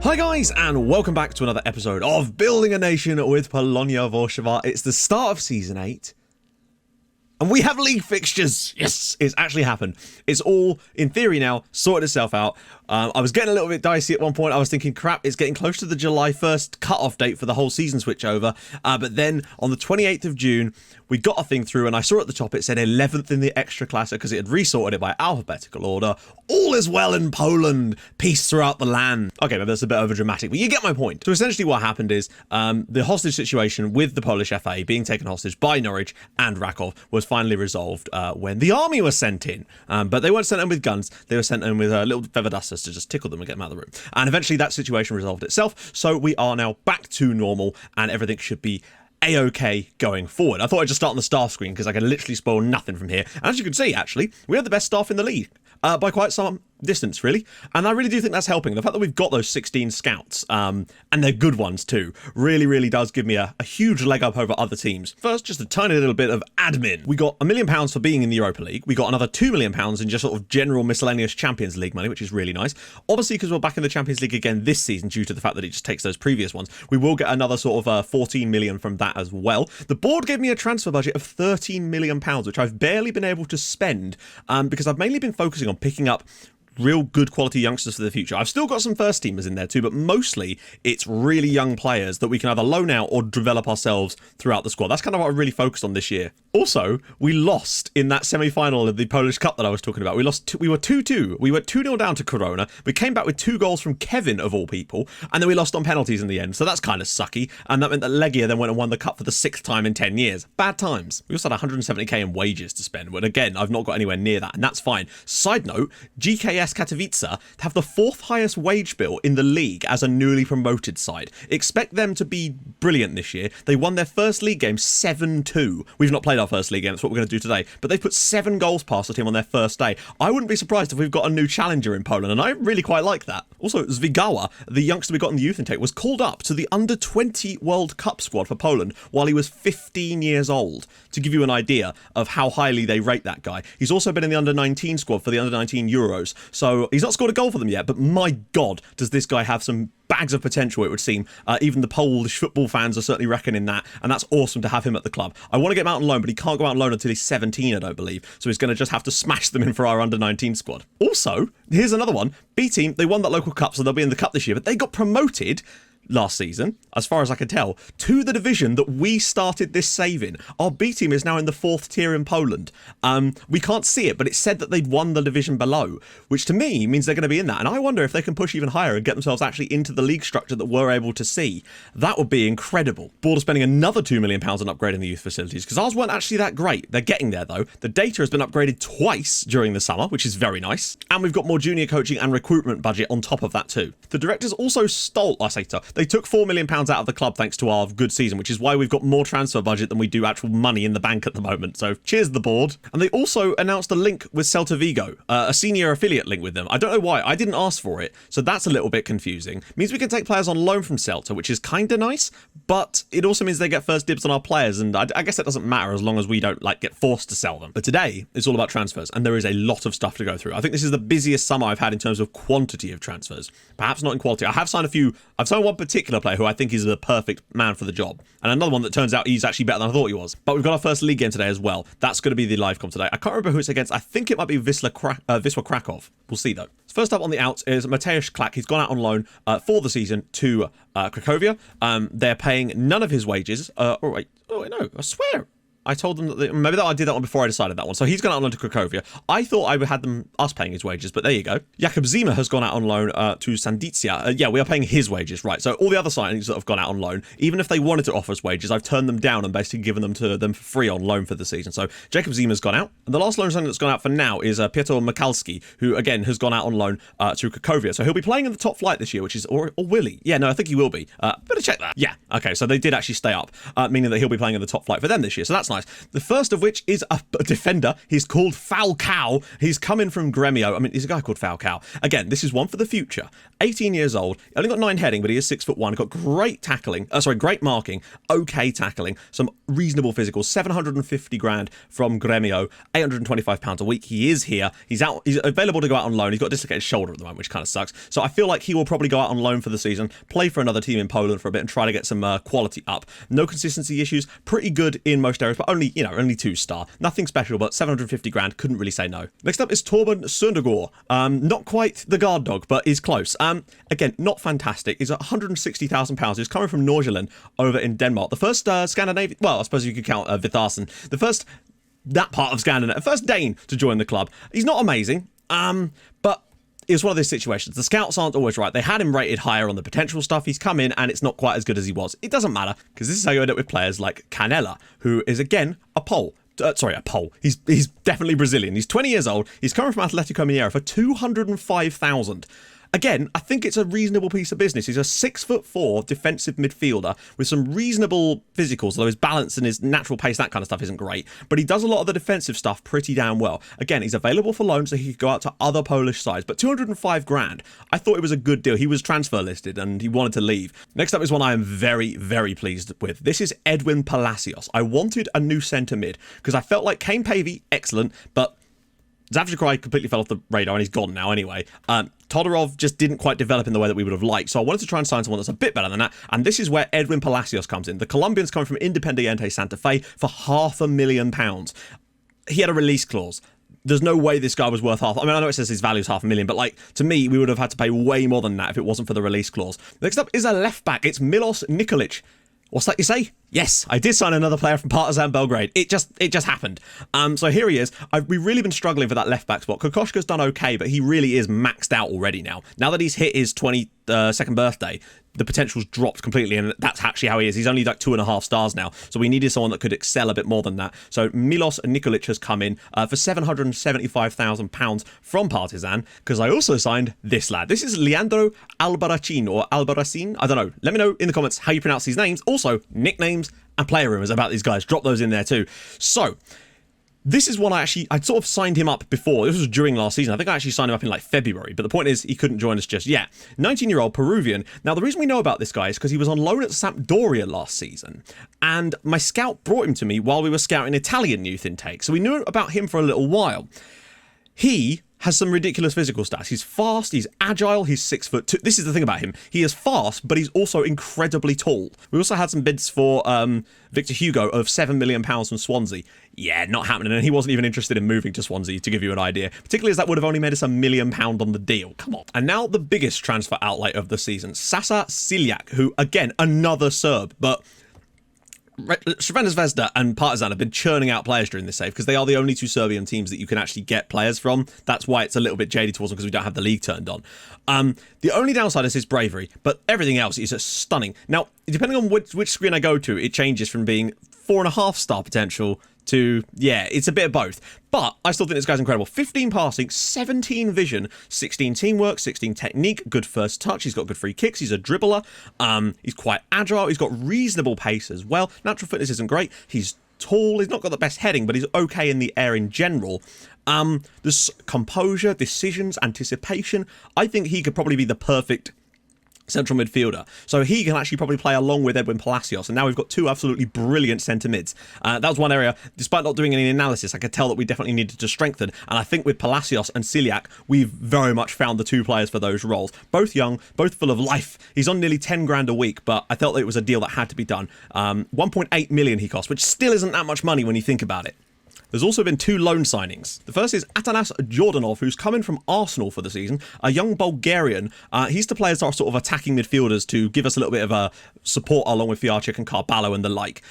Hi guys, and welcome back to another episode of Building a Nation with Polonia Warszawa. It's the start of Season 8, and we have league fixtures! Yes, it's actually happened. It's all, in theory now, sorted itself out. I was getting a little bit dicey at one point. I was thinking, crap, it's getting close to the July 1st cut-off date for the whole season switchover. But then, on the 28th of June, we got a thing through, and I saw at the top it said 11th in the Ekstraklasa because it had resorted it by alphabetical order. All is well in Poland. Peace throughout the land. Okay, maybe that's a bit overdramatic, but you get my point. So essentially what happened is the hostage situation with the Polish FA being taken hostage by Norwich and Raków was finally resolved when the army was sent in. But they weren't sent in with guns. They were sent in with little feather dusters to just tickle them and get them out of the room. And eventually that situation resolved itself. So we are now back to normal and everything should be A-OK going forward. I thought I'd just start on the staff screen because I can literally spoil nothing from here. And as you can see, actually, we have the best staff in the league. By quite some distance, really. And I really do think that's helping. The fact that we've got those 16 scouts, and they're good ones too, really does give me a huge leg up over other teams. First, just a tiny little bit of admin. We got £1 million for being in the Europa League. We got another £2 million in just sort of general miscellaneous Champions League money, which is really nice. Obviously, because we're back in the Champions League again this season, due to the fact that it just takes those previous ones, we will get another sort of 14 million from that as well. The board gave me a transfer budget of £13 million, which I've barely been able to spend because I've mainly been focusing on picking up real good quality youngsters for the future. I've still got some first teamers in there too, but mostly it's really young players that we can either loan out or develop ourselves throughout the squad. That's kind of what I really focused on this year. Also, we lost in that semi-final of the Polish Cup that I was talking about. We lost. We were 2-2. We were 2-0 down to Corona. We came back with 2 goals from Kevin, of all people, and then we lost on penalties in the end. So that's kind of sucky. And that meant that Legia then went and won the cup for the 6th time in 10 years. Bad times. We also had 170k in wages to spend, but again, I've not got anywhere near that, and that's fine. Side note, GKS Katowice have the 4th highest wage bill in the league as a newly promoted side. Expect them to be brilliant this year. They won their first league game 7-2. We've not played our first league game, that's what we're going to do today, but they've put 7 goals past the team on their first day. I wouldn't be surprised if we've got a new challenger in Poland, and I really quite like that. Also, Zwigawa, the youngster we got in the youth intake, was called up to the under-20 World Cup squad for Poland while he was 15 years old, to give you an idea of how highly they rate that guy. He's also been in the under-19 squad for the under-19 Euros, so he's not scored a goal for them yet, but my God, does this guy have some bags of potential, it would seem. Even the Polish football fans are certainly reckoning that, and that's awesome to have him at the club. I want to get him out on loan, but he can't go out on loan until he's 17, I don't believe, so he's going to just have to smash them in for our under-19 squad. Also, here's another one. B team, they won that local cup, so they'll be in the cup this year, but they got promoted last season, as far as I can tell, to the division that we started this save in. Our B team is now in the 4th tier in Poland. We can't see it, but it said that they'd won the division below, which to me means they're going to be in that. And I wonder if they can push even higher and get themselves actually into the league structure that we're able to see. That would be incredible. Board are spending another £2 million on upgrading the youth facilities, because ours weren't actually that great. They're getting there though. The data has been upgraded twice during the summer, which is very nice. And we've got more junior coaching and recruitment budget on top of that too. The directors also they took £4 million out of the club thanks to our good season, which is why we've got more transfer budget than we do actual money in the bank at the moment. So cheers the board. And they also announced a link with Celta Vigo, a senior affiliate link with them. I don't know why. I didn't ask for it, so that's a little bit confusing. It means we can take players on loan from Celta, which is kind of nice, but it also means they get first dibs on our players, and I guess it doesn't matter as long as we don't get forced to sell them. But today it's all about transfers, and there is a lot of stuff to go through. I think this is the busiest summer I've had in terms of quantity of transfers, perhaps not in quality. I've signed one particular player who I think is the perfect man for the job, and another one that turns out he's actually better than I thought he was. But we've got our first league game today as well. That's going to be the live com today. I can't remember who it's against. I think it might be Wisła Kraków. We'll see though. First up on the outs is Mateusz Klak. He's gone out on loan for the season to Cracovia. They're paying none of his wages. Oh wait, no, I swear I told them that maybe I did that one before I decided that one. So he's gone out on loan to Cracovia. I thought I would had us paying his wages, but there you go. Jakub Zima has gone out on loan to Sandicia. Yeah, we are paying his wages, right? So all the other signings that have gone out on loan, even if they wanted to offer us wages, I've turned them down and basically given them to them for free on loan for the season. So Jakub Zima's gone out. And the last loan signing that's gone out for now is Piotr Mikalski, who again has gone out on loan to Cracovia. So he'll be playing in the top flight this year, which is, or will he? Yeah, no, I think he will be. Better check that. Yeah, okay, so they did actually stay up, meaning that he'll be playing in the top flight for them this year. So that's nice. The first of which is a defender. He's called Falcao. He's coming from Gremio. I mean, he's a guy called Falcao. Again, this is one for the future. 18 years old. Only got 9 heading, but he is 6'1". Got great tackling. Great marking. Okay tackling. Some reasonable physicals. 750 grand from Gremio. £825 a week. He is here. He's out. He's available to go out on loan. He's got a dislocated shoulder at the moment, which kind of sucks. So I feel like he will probably go out on loan for the season, play for another team in Poland for a bit, and try to get some quality up. No consistency issues. Pretty good in most areas, but only 2-star. Nothing special, but 750 grand. Couldn't really say no. Next up is Torben Søndergaard. Not quite the guard dog, but is close. Again, not fantastic. He's £160,000. He's coming from Nordsjælland over in Denmark. The first Scandinavian, well, I suppose you could count Vitharsen. The first, that part of Scandinavia, first Dane to join the club. He's not amazing, but it's one of those situations. The scouts aren't always right. They had him rated higher on the potential stuff. He's come in and it's not quite as good as he was. It doesn't matter, because this is how you end up with players like Canella, who is, again, a Pole. A Pole. He's definitely Brazilian. He's 20 years old. He's coming from Atletico Mineiro for 205,000. Again, I think it's a reasonable piece of business. He's a 6'4" defensive midfielder with some reasonable physicals, although his balance and his natural pace, that kind of stuff isn't great. But he does a lot of the defensive stuff pretty damn well. Again, he's available for loan, so he could go out to other Polish sides. But 205 grand, I thought it was a good deal. He was transfer listed and he wanted to leave. Next up is one I am very, very pleased with. This is Edwin Palacios. I wanted a new centre mid because I felt like Kane Pavey, excellent, but Zavchakrai completely fell off the radar and he's gone now anyway. Todorov just didn't quite develop in the way that we would have liked, so I wanted to try and sign someone that's a bit better than that, and this is where Edwin Palacios comes in. The Colombian's coming from Independiente Santa Fe for £500,000. He had a release clause. There's no way this guy was worth half. I mean, I know it says his value is £500,000, but like, to me, we would have had to pay way more than that if it wasn't for the release clause. Next up is a left back. It's Milos Nikolic. What's that you say? Yes, I did sign another player from Partizan Belgrade. It just happened. So here he is. We've really been struggling for that left back spot. Kokoschka's done okay, but he really is maxed out already now. Now that he's hit his 22nd birthday, the potential's dropped completely, and that's actually how he is. He's only like 2.5 stars now, so we needed someone that could excel a bit more than that. So Milos Nikolic has come in for £775,000 from Partizan, because I also signed this lad. This is Leandro Albarracin, or Albarracin, I don't know. Let me know in the comments how you pronounce these names. Also, nicknames and player rumours about these guys. Drop those in there too. So, this is one I'd sort of signed him up before. This was during last season. I think I actually signed him up in like February, but the point is he couldn't join us just yet. 19-year-old Peruvian. Now, the reason we know about this guy is because he was on loan at Sampdoria last season, and my scout brought him to me while we were scouting Italian youth intake, so we knew about him for a little while. He has some ridiculous physical stats. He's fast, he's agile, he's 6'2". This is the thing about him. He is fast, but he's also incredibly tall. We also had some bids for Victor Hugo of £7 million from Swansea. Yeah, not happening, and he wasn't even interested in moving to Swansea, to give you an idea. Particularly as that would have only made us £1 million on the deal. Come on. And now the biggest transfer outlay of the season. Sasa Siljak, who, again, another Serb, but Crvena Zvezda and Partizan have been churning out players during this save because they are the only two Serbian teams that you can actually get players from. That's why it's a little bit jaded towards them, because we don't have the league turned on. The only downside is his bravery, but everything else is just stunning. Now, depending on which screen I go to, it changes from being 4.5-star potential to, yeah, it's a bit of both. But I still think this guy's incredible. 15 passing, 17 vision, 16 teamwork, 16 technique, good first touch. He's got good free kicks. He's a dribbler. He's quite agile. He's got reasonable pace as well. Natural fitness isn't great. He's tall. He's not got the best heading, but he's okay in the air in general. There's composure, decisions, anticipation. I think he could probably be the perfect central midfielder. So he can actually probably play along with Edwin Palacios, and now we've got two absolutely brilliant centre mids. That was one area, despite not doing any analysis, I could tell that we definitely needed to strengthen, and I think with Palacios and Siljak, we've very much found the two players for those roles. Both young, both full of life. He's on nearly 10 grand a week, but I felt that it was a deal that had to be done. 1.8 million he cost, which still isn't that much money when you think about it. There's also been two loan signings. The first is Atanas Jordanov, who's coming from Arsenal for the season, a young Bulgarian. He's to play as our sort of attacking midfielders to give us a little bit of a support along with Fiarchik and Carballo and the like.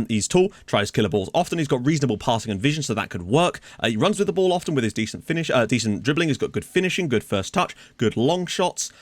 He's tall, tries killer balls often. He's got reasonable passing and vision, so that could work. He runs with the ball often with his decent dribbling. He's got good finishing, good first touch, good long shots.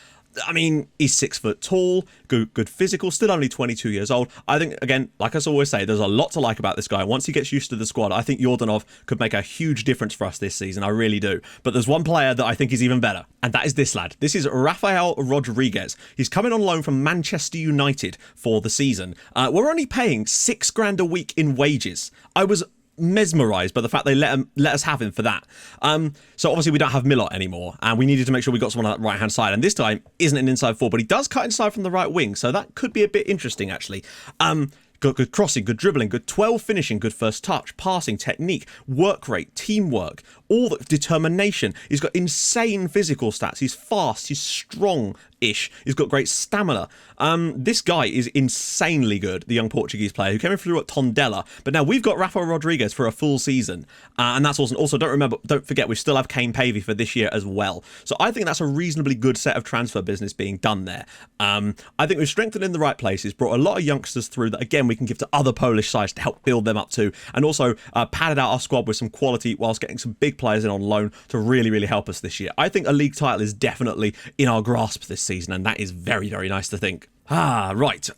I mean, he's 6 foot tall, good physical, still only 22 years old. I think, again, like I always say, there's a lot to like about this guy. Once he gets used to the squad, I think Yordanov could make a huge difference for us this season. I really do. But there's one player that I think is even better, and that is this lad. This is Rafael Rodriguez. He's coming on loan from Manchester United for the season. We're only paying £6,000 a week in wages. I was mesmerised by the fact they let us have him for that. So obviously we don't have Milot anymore, and we needed to make sure we got someone on that right hand side, and this time isn't an inside forward, but he does cut inside from the right wing, so that could be a bit interesting actually. Got good crossing, good dribbling, good 12 finishing, good first touch, passing, technique, work rate, teamwork, all the determination. He's got insane physical stats. He's fast, he's strong-ish, he's got great stamina. This guy is insanely good, the young Portuguese player who came in through at Tondela, but now we've got Rafael Rodriguez for a full season, and that's awesome. Also, don't forget, we still have Kane Pavey for this year as well. So I think that's a reasonably good set of transfer business being done there. I think we've strengthened in the right places, brought a lot of youngsters through that, again, we can give to other Polish sides to help build them up too, and also padded out our squad with some quality whilst getting some big players in on loan to really help us this year. I think a league title is definitely in our grasp this season, and that is very nice to think. Right.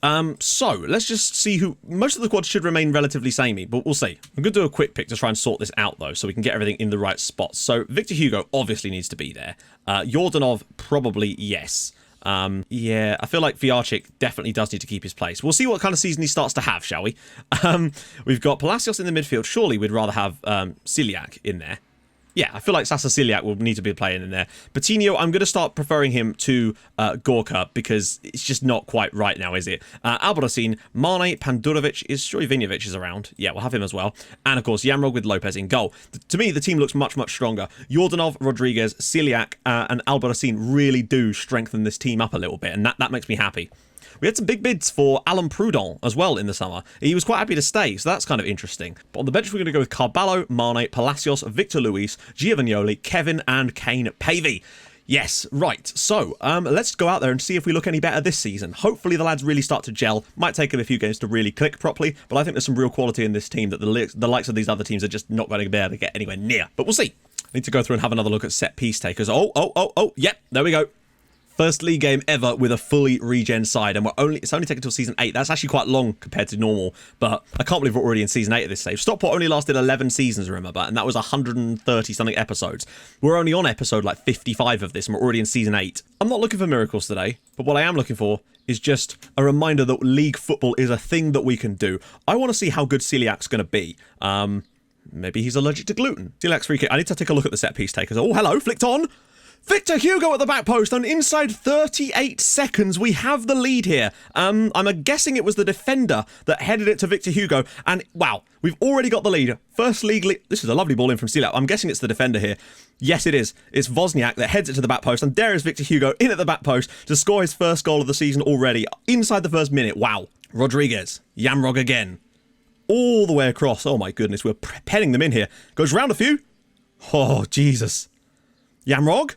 So let's just see who. Most of the quad should remain relatively samey, but we'll see. I'm going to do a quick pick to try and sort this out though, so we can get everything in the right spots. So Victor Hugo obviously needs to be there. Yordanov probably yes. Yeah, I feel like Vyarchik definitely does need to keep his place. We'll see what kind of season he starts to have, shall we? We've got Palacios in the midfield. Surely we'd rather have Ciliac in there. Yeah, I feel like Sasa Ciliac will need to be playing in there. Patino, I'm going to start preferring him to Gorka because it's just not quite right now, is it? Albarracin, Mane, Pandurovic, is Stojvinovic is around. Yeah, we'll have him as well. And of course, Yamrog with Lopez in goal. To me, the team looks much stronger. Yordanov, Rodriguez, Ciliac, and Albarracin really do strengthen this team up a little bit, and that makes me happy. We had some big bids for Alan Prudon as well in the summer. He was quite happy to stay, so that's kind of interesting. But on the bench, we're going to go with Carballo, Mane, Palacios, Victor Luis, Giovagnoli, Kevin, and Kane Pavey. Yes, right. So, let's go out there and see if we look any better this season. Hopefully the lads really start to gel. Might take them a few games to really click properly, but I think there's some real quality in this team that the likes of these other teams are just not going to be able to get anywhere near. But we'll see. I need to go through and have another look at set piece takers. Oh, yep, there we go. First league game ever with a fully regen side, and it's only taken until season 8. That's actually quite long compared to normal, but I can't believe we're already in season 8 at this stage. Stockport only lasted 11 seasons, remember, and that was 130 something episodes. We're only on episode like 55 of this, and we're already in season 8. I'm not looking for miracles today, but what I am looking for is just a reminder that league football is a thing that we can do. I want to see how good Celiac's going to be. Maybe he's allergic to gluten. Celiac's free kick. I need to take a look at the set piece takers. Oh, hello, flicked on. Victor Hugo at the back post, and inside 38 seconds, we have the lead here. I'm guessing it was the defender that headed it to Victor Hugo, and wow, we've already got the lead. First league lead. This is a lovely ball in from Celiac. I'm guessing it's the defender here. Yes, it is. It's Wozniak that heads it to the back post, and there is Victor Hugo in at the back post to score his first goal of the season already, inside the first minute. Wow. Rodriguez, Yamrog again. All the way across. Oh my goodness, we're penning them in here. Goes round a few. Oh, Jesus. Yamrog.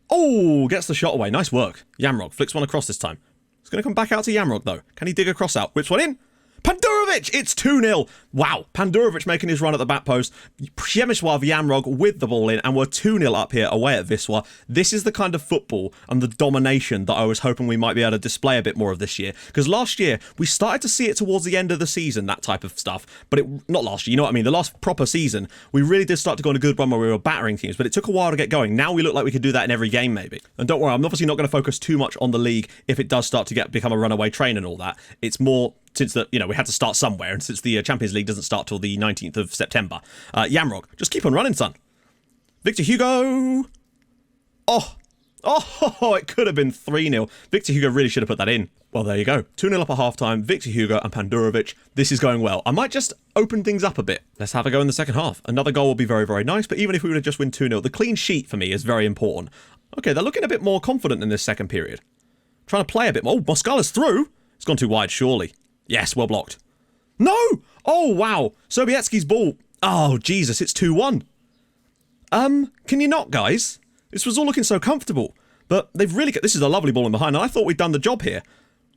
Oh, gets the shot away. Nice work. Yamrog flicks one across this time. It's going to come back out to Yamrog, though. Can he dig a cross out? Whips one in. Pandurovic! It's 2-0. Wow. Pandurovic making his run at the back post. Przemysław Yamrog with the ball in, and we're 2-0 up here away at Wisła. This is the kind of football and the domination that I was hoping we might be able to display a bit more of this year. Because last year, we started to see it towards the end of the season, that type of stuff. But not last year, you know what I mean? The last proper season, we really did start to go on a good run where we were battering teams, but it took a while to get going. Now we look like we could do that in every game, maybe. And don't worry, I'm obviously not going to focus too much on the league if it does start to become a runaway train and all that. It's more since we had to start somewhere, and since the Champions League doesn't start till the 19th of September. Yamrog, just keep on running, son. Victor Hugo. Oh, it could have been 3-0. Victor Hugo really should have put that in. Well, there you go. 2-0 up at half-time. Victor Hugo and Pandurovic. This is going well. I might just open things up a bit. Let's have a go in the second half. Another goal will be very nice, but even if we would have just win 2-0, the clean sheet for me is very important. Okay, they're looking a bit more confident in this second period. Trying to play a bit more. Oh, Moscala's through. It's gone too wide, surely. Yes, well blocked. No! Oh, wow. Sobiecki's ball. Oh, Jesus, it's 2-1. Can you not, guys? This was all looking so comfortable. But they've really... This is a lovely ball in behind, and I thought we'd done the job here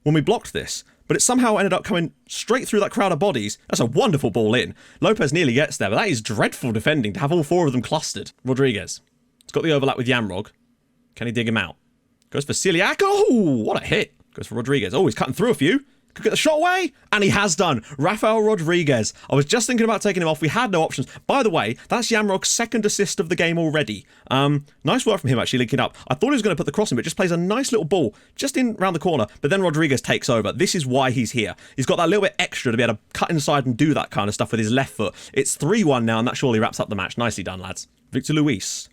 when we blocked this. But it somehow ended up coming straight through that crowd of bodies. That's a wonderful ball in. Lopez nearly gets there, but that is dreadful defending to have all four of them clustered. Rodriguez. It's got the overlap with Yamrog. Can he dig him out? Goes for Celiac. Oh, what a hit. Goes for Rodriguez. Oh, he's cutting through a few. Could get the shot away, and he has done. Rafael Rodriguez. I was just thinking about taking him off. We had no options. By the way, that's Yamrog's second assist of the game already. Nice work from him actually linking up. I thought he was going to put the cross in, but just plays a nice little ball just in around the corner. But then Rodriguez takes over. This is why he's here. He's got that little bit extra to be able to cut inside and do that kind of stuff with his left foot. It's 3-1 now, and that surely wraps up the match. Nicely done, lads. Victor Luis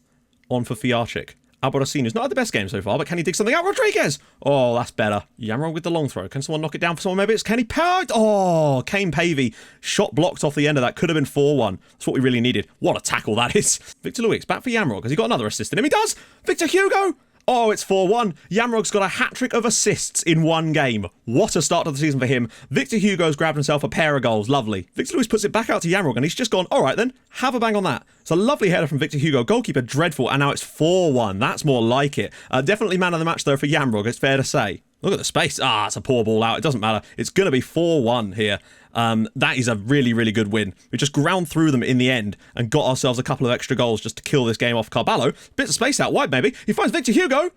on for Fiarchik. Albarracino's not had the best game so far, but can he dig something out? Rodriguez! Oh, that's better. Yamrog with the long throw. Can someone knock it down for someone? Maybe it's Kenny Power. Oh, Kane Pavey. Shot blocked off the end of that. Could have been 4-1. That's what we really needed. What a tackle that is. Victor Luis back for Yamrog. Has he got another assist in him? He does! Victor Hugo! Oh, it's 4-1. Yamrog's got a hat-trick of assists in one game. What a start to the season for him. Victor Hugo's grabbed himself a pair of goals. Lovely. Victor Luis puts it back out to Yamrog, and he's just gone, all right then, have a bang on that. It's a lovely header from Victor Hugo. Goalkeeper dreadful, and now it's 4-1. That's more like it. Definitely man of the match, though, for Yamrog, it's fair to say. Look at the space. Ah, it's a poor ball out. It doesn't matter. It's going to be 4-1 here. That is a really, really good win. We just ground through them in the end and got ourselves a couple of extra goals just to kill this game off. Carballo, bits of space out wide maybe. He finds Victor Hugo.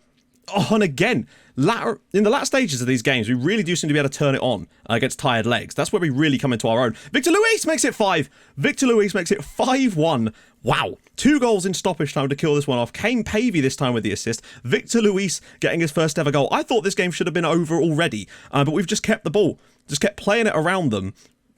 Oh, and again, in the last stages of these games, we really do seem to be able to turn it on against tired legs. That's where we really come into our own. Victor Luis makes it 5. Victor Luis makes it 5-1. Wow. 2 goals in stoppage time to kill this one off. Kane Pavey this time with the assist. Victor Luis getting his first ever goal. I thought this game should have been over already, but we've just kept the ball. Just kept playing it around them.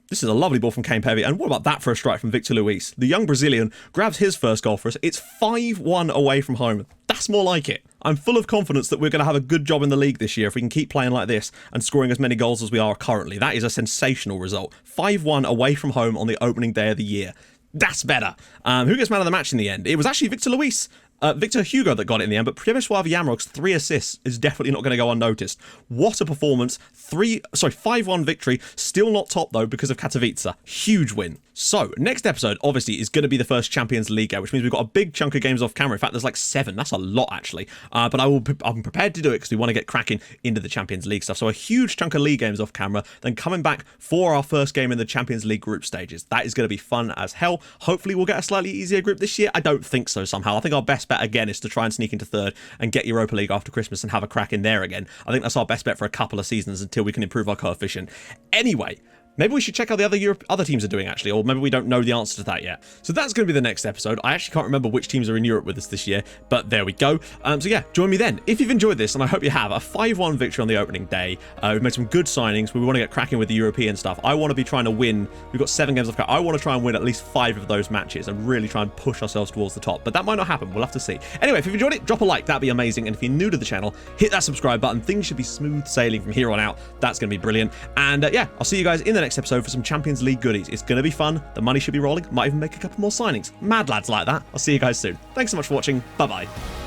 This is a lovely ball from Kane Pavey. And what about that for a strike from Victor Luis? The young Brazilian grabs his first goal for us. It's 5-1 away from home. That's more like it. I'm full of confidence that we're going to have a good job in the league this year if we can keep playing like this and scoring as many goals as we are currently. That is a sensational result. 5-1 away from home on the opening day of the year. That's better. Who gets man of the match in the end? It was actually Victor Luis. Victor Hugo that got it in the end, but Przemysław Yamrog's 3 assists is definitely not going to go unnoticed. What a performance. 5-1 victory. Still not top, though, because of Katowice. Huge win. So, next episode, obviously, is going to be the first Champions League game, which means we've got a big chunk of games off camera. In fact, there's like 7. That's a lot, actually. But I'm prepared to do it because we want to get cracking into the Champions League stuff. So a huge chunk of league games off camera, then coming back for our first game in the Champions League group stages. That is going to be fun as hell. Hopefully, we'll get a slightly easier group this year. I don't think so somehow. I think our best bet, again, is to try and sneak into 3rd and get Europa League after Christmas and have a crack in there again. I think that's our best bet for a couple of seasons until we can improve our coefficient. Anyway, maybe we should check out the other teams are doing, actually, or maybe we don't know the answer to that yet. So that's going to be the next episode. I actually can't remember which teams are in Europe with us this year, but there we go. So yeah, join me then. If you've enjoyed this, and I hope you have, a 5-1 victory on the opening day. We've made some good signings. We want to get cracking with the European stuff. I want to be trying to win. We've got 7 games off camera. I want to try and win at least 5 of those matches and really try and push ourselves towards the top, but that might not happen. We'll have to see. Anyway, if you've enjoyed it, drop a like. That'd be amazing. And if you're new to the channel, hit that subscribe button. Things should be smooth sailing from here on out. That's going to be brilliant. And yeah, I'll see you guys in the next episode for some Champions League goodies. It's going to be fun. The money should be rolling. Might even make a couple more signings. Mad lads like that. I'll see you guys soon. Thanks so much for watching. Bye-bye.